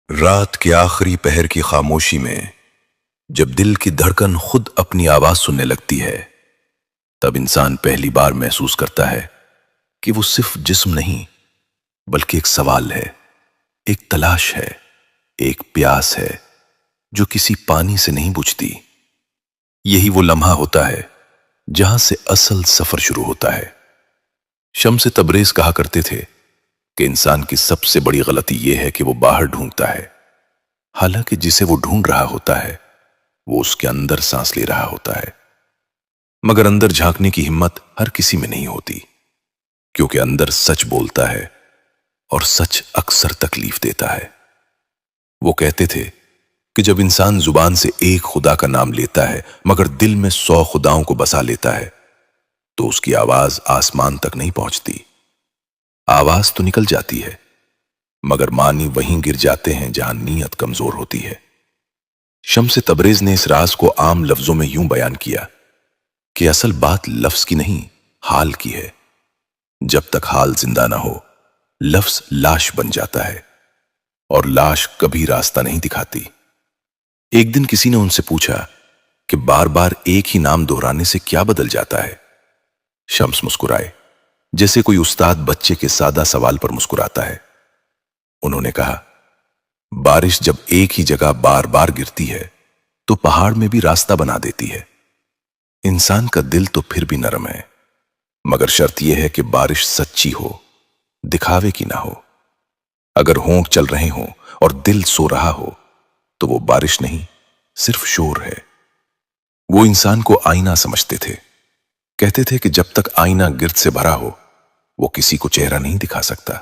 رات کے آخری پہر کی خاموشی میں جب دل کی دھڑکن خود اپنی آواز سننے لگتی ہے، تب انسان پہلی بار محسوس کرتا ہے کہ وہ صرف جسم نہیں بلکہ ایک سوال ہے، ایک تلاش ہے، ایک پیاس ہے جو کسی پانی سے نہیں بجھتی۔ یہی وہ لمحہ ہوتا ہے جہاں سے اصل سفر شروع ہوتا ہے۔ شمس تبریز کہا کرتے تھے کہ انسان کی سب سے بڑی غلطی یہ ہے کہ وہ باہر ڈھونڈتا ہے، حالانکہ جسے وہ ڈھونڈ رہا ہوتا ہے وہ اس کے اندر سانس لے رہا ہوتا ہے۔ مگر اندر جھانکنے کی ہمت ہر کسی میں نہیں ہوتی، کیونکہ اندر سچ بولتا ہے اور سچ اکثر تکلیف دیتا ہے۔ وہ کہتے تھے کہ جب انسان زبان سے ایک خدا کا نام لیتا ہے مگر دل میں 100 خداؤں کو بسا لیتا ہے تو اس کی آواز آسمان تک نہیں پہنچتی۔ آواز تو نکل جاتی ہے مگر معنی وہیں گر جاتے ہیں جہاں نیت کمزور ہوتی ہے۔ شمس تبریز نے اس راز کو عام لفظوں میں یوں بیان کیا کہ اصل بات لفظ کی نہیں، حال کی ہے۔ جب تک حال زندہ نہ ہو، لفظ لاش بن جاتا ہے، اور لاش کبھی راستہ نہیں دکھاتی۔ ایک دن کسی نے ان سے پوچھا کہ بار بار ایک ہی نام دہرانے سے کیا بدل جاتا ہے؟ شمس مسکرائے، جیسے کوئی استاد بچے کے سادہ سوال پر مسکراتا ہے۔ انہوں نے کہا، بارش جب ایک ہی جگہ بار بار گرتی ہے تو پہاڑ میں بھی راستہ بنا دیتی ہے۔ انسان کا دل تو پھر بھی نرم ہے، مگر شرط یہ ہے کہ بارش سچی ہو، دکھاوے کی نہ ہو۔ اگر ہونک چل رہے ہوں اور دل سو رہا ہو تو وہ بارش نہیں، صرف شور ہے۔ وہ انسان کو آئینہ سمجھتے تھے، کہتے تھے کہ جب تک آئینہ گرد سے بھرا ہو وہ کسی کو چہرہ نہیں دکھا سکتا۔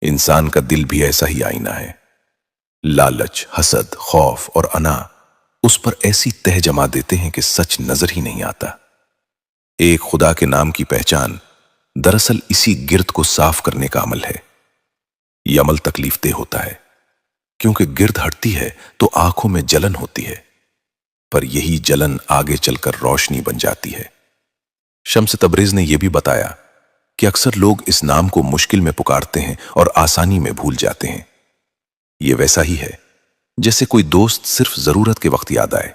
انسان کا دل بھی ایسا ہی آئینہ ہے۔ لالچ، حسد، خوف اور انا اس پر ایسی تہ جما دیتے ہیں کہ سچ نظر ہی نہیں آتا۔ ایک خدا کے نام کی پہچان دراصل اسی گرد کو صاف کرنے کا عمل ہے۔ یہ عمل تکلیف دہ ہوتا ہے، کیونکہ گرد ہٹتی ہے تو آنکھوں میں جلن ہوتی ہے، پر یہی جلن آگے چل کر روشنی بن جاتی ہے۔ شمس تبریز نے یہ بھی بتایا کہ اکثر لوگ اس نام کو مشکل میں پکارتے ہیں اور آسانی میں بھول جاتے ہیں۔ یہ ویسا ہی ہے جیسے کوئی دوست صرف ضرورت کے وقت یاد آئے۔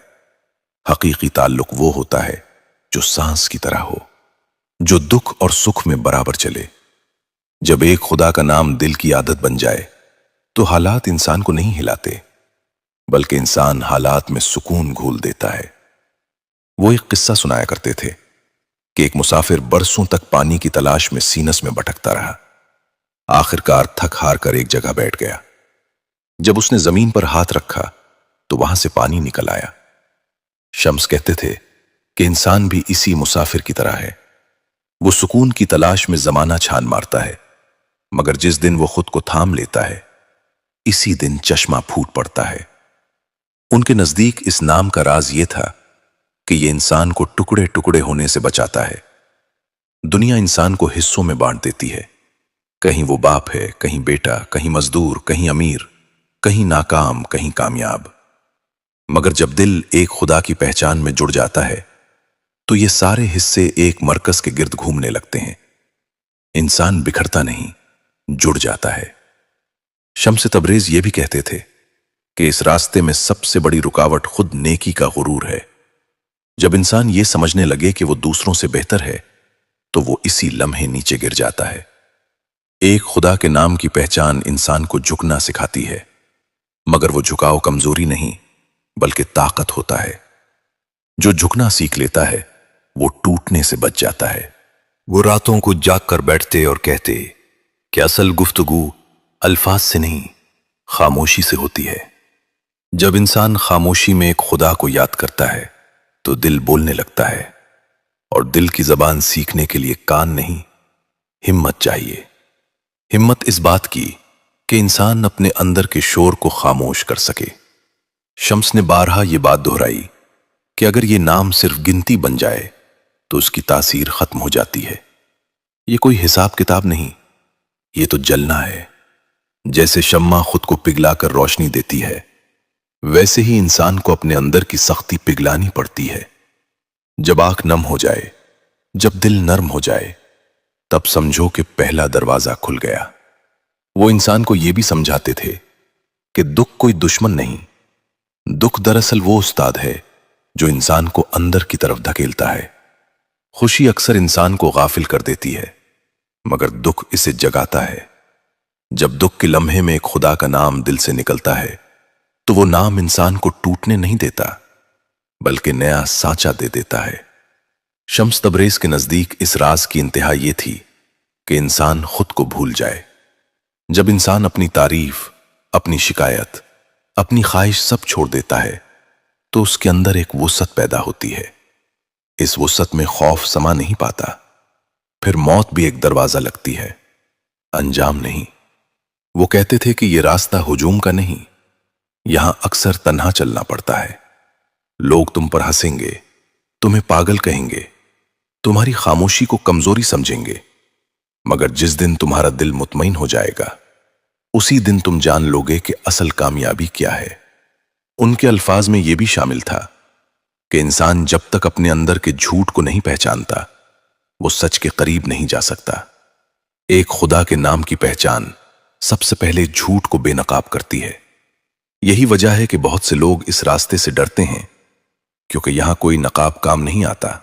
حقیقی تعلق وہ ہوتا ہے جو سانس کی طرح ہو، جو دکھ اور سکھ میں برابر چلے۔ جب ایک خدا کا نام دل کی عادت بن جائے تو حالات انسان کو نہیں ہلاتے، بلکہ انسان حالات میں سکون گھول دیتا ہے۔ وہ ایک قصہ سنایا کرتے تھے کہ ایک مسافر برسوں تک پانی کی تلاش میں سینس میں بھٹکتا رہا۔ آخرکار تھک ہار کر ایک جگہ بیٹھ گیا۔ جب اس نے زمین پر ہاتھ رکھا تو وہاں سے پانی نکل آیا۔ شمس کہتے تھے کہ انسان بھی اسی مسافر کی طرح ہے۔ وہ سکون کی تلاش میں زمانہ چھان مارتا ہے، مگر جس دن وہ خود کو تھام لیتا ہے اسی دن چشمہ پھوٹ پڑتا ہے۔ ان کے نزدیک اس نام کا راز یہ تھا کہ یہ انسان کو ٹکڑے ٹکڑے ہونے سے بچاتا ہے۔ دنیا انسان کو حصوں میں بانٹ دیتی ہے، کہیں وہ باپ ہے، کہیں بیٹا، کہیں مزدور، کہیں امیر، کہیں ناکام، کہیں کامیاب۔ مگر جب دل ایک خدا کی پہچان میں جڑ جاتا ہے تو یہ سارے حصے ایک مرکز کے گرد گھومنے لگتے ہیں۔ انسان بکھرتا نہیں، جڑ جاتا ہے۔ شمس تبریز یہ بھی کہتے تھے کہ اس راستے میں سب سے بڑی رکاوٹ خود نیکی کا غرور ہے۔ جب انسان یہ سمجھنے لگے کہ وہ دوسروں سے بہتر ہے تو وہ اسی لمحے نیچے گر جاتا ہے۔ ایک خدا کے نام کی پہچان انسان کو جھکنا سکھاتی ہے، مگر وہ جھکاؤ کمزوری نہیں بلکہ طاقت ہوتا ہے۔ جو جھکنا سیکھ لیتا ہے وہ ٹوٹنے سے بچ جاتا ہے۔ وہ راتوں کو جاگ کر بیٹھتے اور کہتے کہ اصل گفتگو الفاظ سے نہیں، خاموشی سے ہوتی ہے۔ جب انسان خاموشی میں ایک خدا کو یاد کرتا ہے تو دل بولنے لگتا ہے، اور دل کی زبان سیکھنے کے لیے کان نہیں، ہمت چاہیے۔ ہمت اس بات کی کہ انسان اپنے اندر کے شور کو خاموش کر سکے۔ شمس نے بارہا یہ بات دہرائی کہ اگر یہ نام صرف گنتی بن جائے تو اس کی تاثیر ختم ہو جاتی ہے۔ یہ کوئی حساب کتاب نہیں، یہ تو جلنا ہے۔ جیسے شمع خود کو پگھلا کر روشنی دیتی ہے، ویسے ہی انسان کو اپنے اندر کی سختی پگھلانی پڑتی ہے۔ جب آنکھ نم ہو جائے، جب دل نرم ہو جائے، تب سمجھو کہ پہلا دروازہ کھل گیا۔ وہ انسان کو یہ بھی سمجھاتے تھے کہ دکھ کوئی دشمن نہیں، دکھ دراصل وہ استاد ہے جو انسان کو اندر کی طرف دھکیلتا ہے۔ خوشی اکثر انسان کو غافل کر دیتی ہے، مگر دکھ اسے جگاتا ہے۔ جب دکھ کے لمحے میں ایک خدا کا نام دل سے نکلتا ہے تو وہ نام انسان کو ٹوٹنے نہیں دیتا بلکہ نیا سانچہ دے دیتا ہے۔ شمس تبریز کے نزدیک اس راز کی انتہا یہ تھی کہ انسان خود کو بھول جائے۔ جب انسان اپنی تعریف، اپنی شکایت، اپنی خواہش سب چھوڑ دیتا ہے تو اس کے اندر ایک وسعت پیدا ہوتی ہے۔ اس وسعت میں خوف سما نہیں پاتا، پھر موت بھی ایک دروازہ لگتی ہے، انجام نہیں۔ وہ کہتے تھے کہ یہ راستہ ہجوم کا نہیں، یہاں اکثر تنہا چلنا پڑتا ہے۔ لوگ تم پر ہنسیں گے، تمہیں پاگل کہیں گے، تمہاری خاموشی کو کمزوری سمجھیں گے، مگر جس دن تمہارا دل مطمئن ہو جائے گا اسی دن تم جان لوگے کہ اصل کامیابی کیا ہے۔ ان کے الفاظ میں یہ بھی شامل تھا کہ انسان جب تک اپنے اندر کے جھوٹ کو نہیں پہچانتا وہ سچ کے قریب نہیں جا سکتا۔ ایک خدا کے نام کی پہچان سب سے پہلے جھوٹ کو بے نقاب کرتی ہے۔ یہی وجہ ہے کہ بہت سے لوگ اس راستے سے ڈرتے ہیں، کیونکہ یہاں کوئی نقاب کام نہیں آتا۔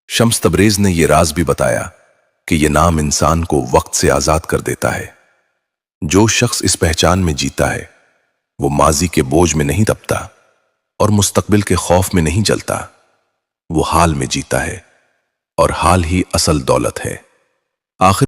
شمس تبریز نے یہ راز بھی بتایا کہ یہ نام انسان کو وقت سے آزاد کر دیتا ہے۔ جو شخص اس پہچان میں جیتا ہے وہ ماضی کے بوجھ میں نہیں دبتا اور مستقبل کے خوف میں نہیں جلتا، وہ حال میں جیتا ہے اور حال ہی اصل دولت ہے۔ آخر